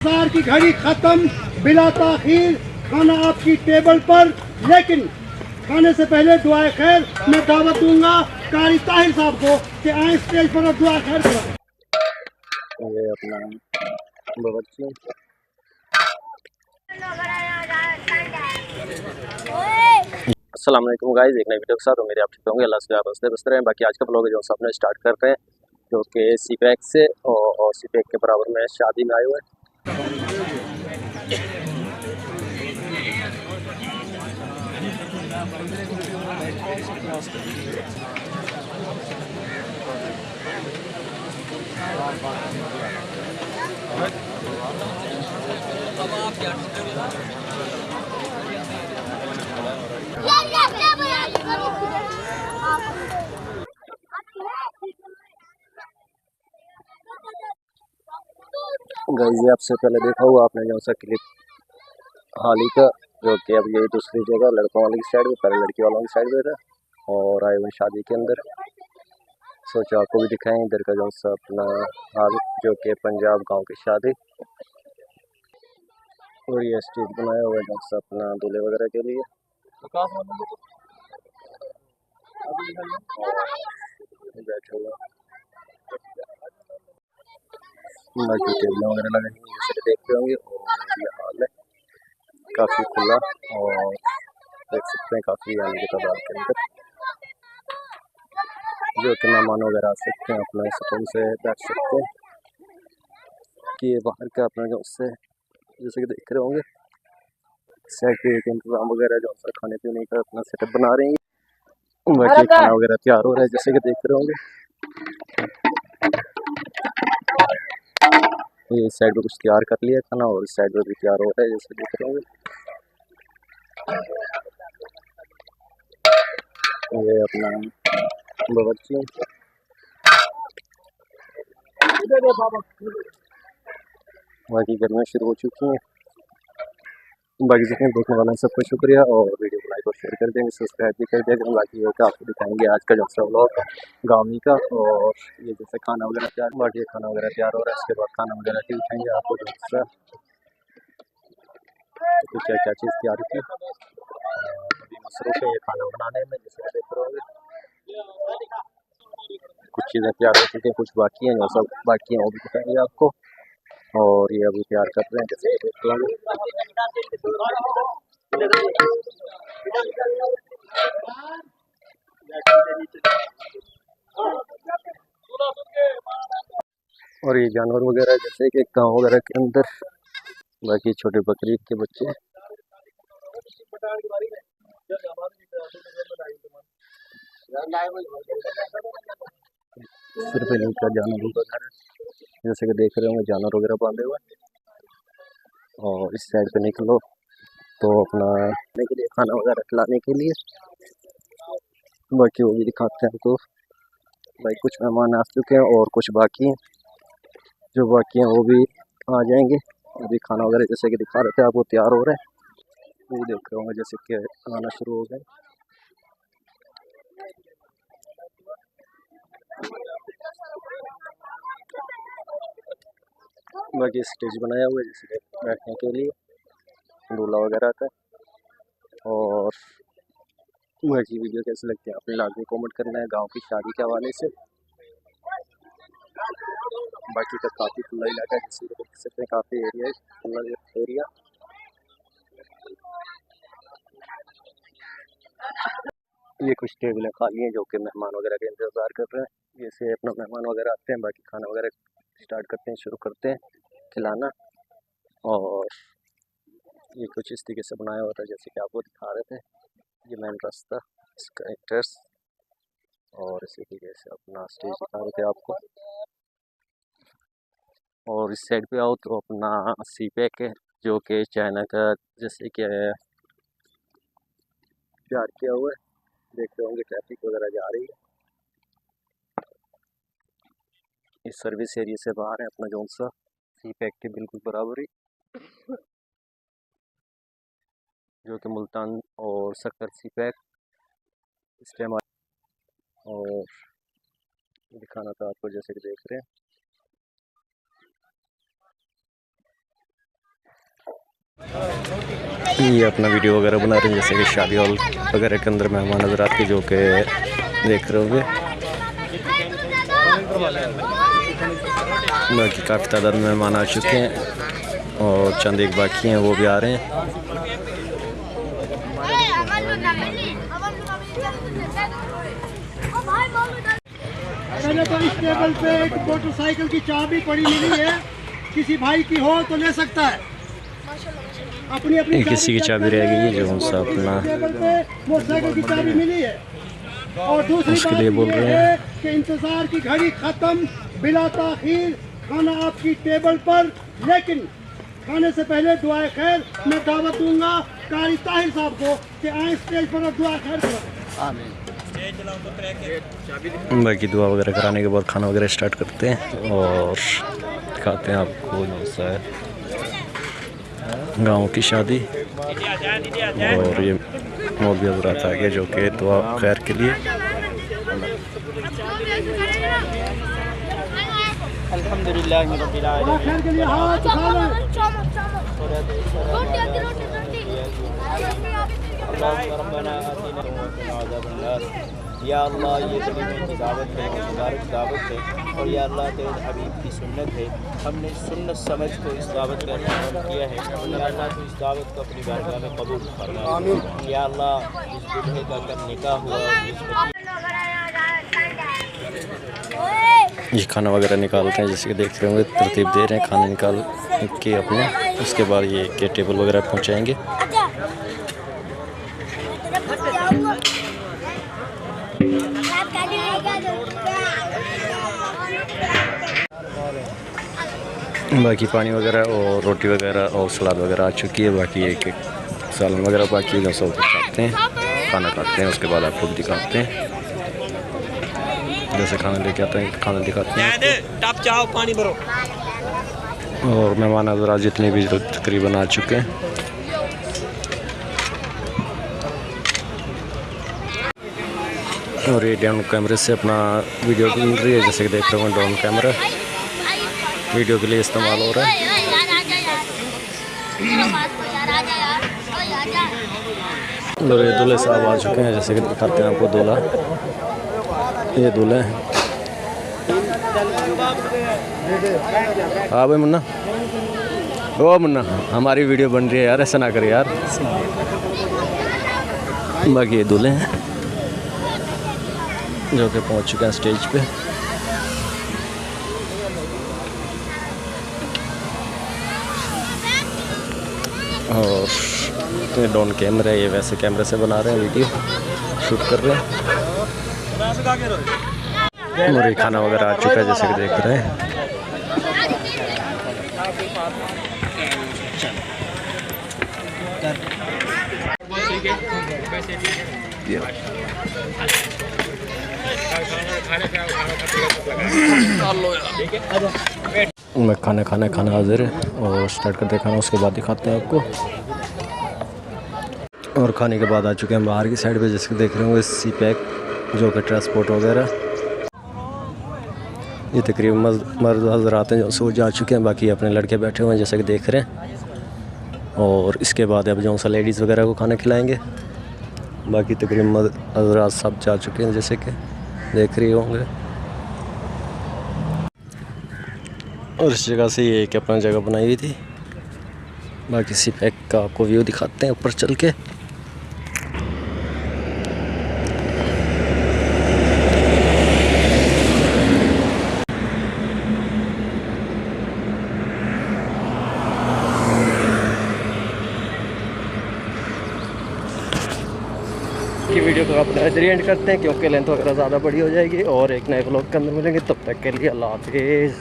इंतजार की घड़ी खत्म, बिला ताखीर खाना आपकी टेबल पर। लेकिन खाने से पहले दुआ खैर मैं दावत दूंगा कारी ताहिर साहब को कि आए स्टेज पर और दुआ खैर कराएं। ये अपना बावर्ची अस्सलाम वालेकुम गाइस, एक नई वीडियो के साथ मेरे आप ठीक होंगे। अल्लाह से आप हंसते बसते रहें। बाकी आज का ब्लॉग जो सबने स्टार्ट कर रहे हैं जो कि सी पैक से और सी पैक के बराबर में शादी में आए हुए गाइस। ये आपसे पहले देखा हुआ आपने जो सा क्लिप हाल ही का, जो कि अब ये दूसरी जगह लड़कों वाली साइड में, पहले लड़की वालों की साइड में था और आए हुए शादी के अंदर। सोचा आपको भी दिखाएं इधर का जो सा अपना हाल, जो कि पंजाब गांव की शादी। और ये स्टेज बनाया हुआ है जो सा अपना दूल्हे वगैरह के लिए। बैठे हुए बाकी टेबलें वगैरह लगे हुए जैसे देख रहे होंगे। और ये हाल है काफ़ी खुला और देख सकते हैं काफ़ी आने की तादाद के अंदर, जो कि मेहमान वगैरह आ सकते हैं, अपना सुकून से बैठ सकते हैं। कि ये बाहर का अपना जो उससे जैसे कि देख रहे होंगे साइड पे एक इंतजाम वगैरह जो है खाने पीने का अपना सेटअप बना रहे हैं। बाकी खाना वगैरह तैयार हो रहा है जैसे कि देख रहे होंगे। ये इस साइड पे कुछ तैयार कर लिया खाना और इस साइड पे भी तैयार हो रहा है जैसे देख रहे होंगे। ये अपना बावर्ची बाकी गर्मियाँ शुरू हो चुकी हैं। बाकी जितने देखने वाले हैं सबको शुक्रिया और वीडियो को लाइक और शेयर कर देंगे, सब्सक्राइब भी कर देंगे। बाकी ये आपको दिखाएंगे आज का जो सा व्लॉग गाँव का। और ये जैसे खाना वगैरह तैयार, बाकी खाना वगैरह तैयार हो रहा है, इसके बाद खाना वगैरह भी दिखाएंगे आपको जो सा तो क्या क्या चीज़ तैयार की। अभी मसरूफ़ है ये खाना बनाने में जैसे देख रहे होंगे। कुछ चीज़ें तैयार हो चुकी हैं, कुछ बाकी हैं, जो सब बाकी हैं वो भी दिखाएंगे आपको। और ये अभी तैयार कर रहे हैं जैसे देख रहे होंगे। और ये जानवर वगैरह जैसे कि गाँव वगैरह के अंदर, बाकी छोटे बकरी के बच्चे, सिर्फ इन्हीं का जानवर वगैरह जैसे कि देख रहे होंगे, जानवर वगैरह बांधे हुए। और इस साइड पे निकलो तो अपना के लिए खाना वगैरह खिलाने के लिए, बाकी वो भी दिखाते हैं हमको। भाई कुछ मेहमान आ चुके हैं और कुछ बाकी हैं, जो बाकी हैं वो भी आ जाएंगे। अभी खाना वगैरह जैसे कि दिखा रहे थे आपको तैयार हो रहे हैं, वो देख रहे होंगे जैसे कि आना शुरू हो गए। बाकी स्टेज बनाया हुआ है जैसे कि बैठने के लिए दूल्हा वगैरह का। और बाकी वीडियो कैसे लगती है आपने लाजमी कमेंट करना है गांव की शादी के हवाले से। बाकी का काफ़ी खुला इलाका है जैसे देख सकते हैं, काफ़ी एरिया है, खुला एरिया। ये कुछ टेबलें खाली हैं जो कि मेहमान वगैरह का इंतज़ार कर रहे हैं। जैसे अपना मेहमान वगैरह आते हैं, बाकी खाना वगैरह स्टार्ट करते हैं, शुरू करते हैं खिलाना। और ये कुछ इस तरीके से बनाया हुआ था जैसे कि आपको दिखा रहे थे। ये मेन रास्ता, इसका एंट्रेंस, और इसी तरीके से अपना स्टेज दिखा रहे थे आपको। और इस साइड पे आओ तो अपना सी पैक है जो कि चाइना का जैसे कि तैयार किया हुआ है। देख रहे होंगे ट्रैफिक वगैरह जा रही है। इस सर्विस एरिया से बाहर है अपना जो सा सी पैक के बिल्कुल बराबर ही, जो कि मुल्तान और सक्कर सी पैक इस्तेमाल। और दिखाना था आपको जैसे कि देख रहे हैं। ये अपना वीडियो वगैरह बना रहे हैं, जैसे कि शादी हॉल वगैरह के अंदर मेहमान हज़रात के जो कि देख रहे होंगे। बाकी काफ़ी तादाद में मेहमान आ चुके हैं और चंद एक बाकी हैं, वो भी आ रहे हैं। मैंने तो इस टेबल पे एक मोटरसाइकिल की चाबी पड़ी मिली है, किसी भाई की हो तो ले सकता है। अपनी अपनी किसी की चाबी रह गई है जो हमसे अपना टेबल पे मोटरसाइकिल की चाबी मिली है। और दूसरी उसके बात लिए बोल ये रहे है कि इंतजार की घड़ी खत्म, बिला ताखीर खाना आपकी टेबल पर। लेकिन खाने से पहले दुआए खैर मैं दावत दूंगा कारी ताहिर साहब को कि आए स्टेज पर और दुआ खैर करो। आमीन। बाकी दुआ वगैरह कराने के बाद खाना वगैरह स्टार्ट करते हैं और दिखाते हैं आपको जैसा है गाँव की शादी। और ये मौलवी हज़रात आ गए जो कि दुआ खैर के लिए। अल्हम्दुलिल्लाह रब्बिल आलमीन। दुआ खैर के लिए हाथ उठा लें। या अल्लाह ये बड़ी मीठी दावत है, मुबारक दावत है और या अल्लाह तेरे हबीब की सुन्नत है। हमने सुन्नत समझ को इस दावत का इस्तेमाल किया है। या अल्लाह तो इस दावत को अपनी बारगाह में कबूल फरमा। या अल्लाह इस दुल्हे का कब निकाह हुआ, ये खाना वगैरह निकालते हैं, जैसे कि देख रहे होंगे तरतीब दे रहे हैं खाना निकाल के अपना। उसके बाद ये के टेबल वगैरह पहुंचाएंगे। बाकी पानी वगैरह और रोटी वगैरह और सलाद वगैरह आ चुकी है। बाकी एक एक सालन वगैरह बाकी है जो सब खाते हैं, खाना खाते हैं। उसके बाद आपको भी दिखाते हैं, जैसे खाना लेके आते हैं खाना दिखाते हैं। पानी भरो। और मेहमान हज़रात जितने भी तकरीबन आ चुके हैं। और ये डाउन कैमरे से अपना वीडियो बन रही है, जैसे कि देख रहे हो डाउन कैमरा वीडियो के लिए इस्तेमाल हो रहा है। और ये दूल्हे साहब आ चुके हैं, जैसे कि दिखाते हैं आपको दूल्हा। ये दूल्हे हैं। हाँ भाई मुन्ना, ओ मुन्ना हमारी वीडियो बन रही है यार, ऐसा ना करे यार। बाकी ये दूल्हे हैं जो कि पहुंच चुके हैं स्टेज पे। और ये डॉन कैमरा है, ये वैसे कैमरे से बना रहे हैं, वीडियो शूट कर रहे हैं। और ये खाना वगैरह आ चुका है, जैसे कि देख रहे हैं। मैं खाना हाजिर है और स्टार्ट करते खाना, उसके बाद दिखाते हैं आपको। और खाने के बाद आ चुके हैं बाहर की साइड पे, जैसे देख रहे होंगे सी पैक जो कि ट्रांसपोर्ट वगैरह। ये तकरीबन मर्द हज़रात हैं जो सो जा चुके हैं, बाकी अपने लड़के बैठे हुए हैं जैसे कि देख रहे हैं। और इसके बाद अब जो सा लेडीज़ वगैरह को खाना खिलाएंगे। बाकी तकरीबन मर्द हज़रात सब जा चुके हैं, जैसे कि देख रहे होंगे। और इस जगह से ये एक अपना जगह बनाई हुई थी। बाकी सी पैक का आपको व्यू दिखाते हैं ऊपर चल के। की वीडियो को अपना एंड करते हैं क्योंकि लेंथ वगैरह ज़्यादा बड़ी हो जाएगी। और एक नए ब्लॉग के अंदर मिलेंगे, तब तक के लिए अल्लाह हाफिज़।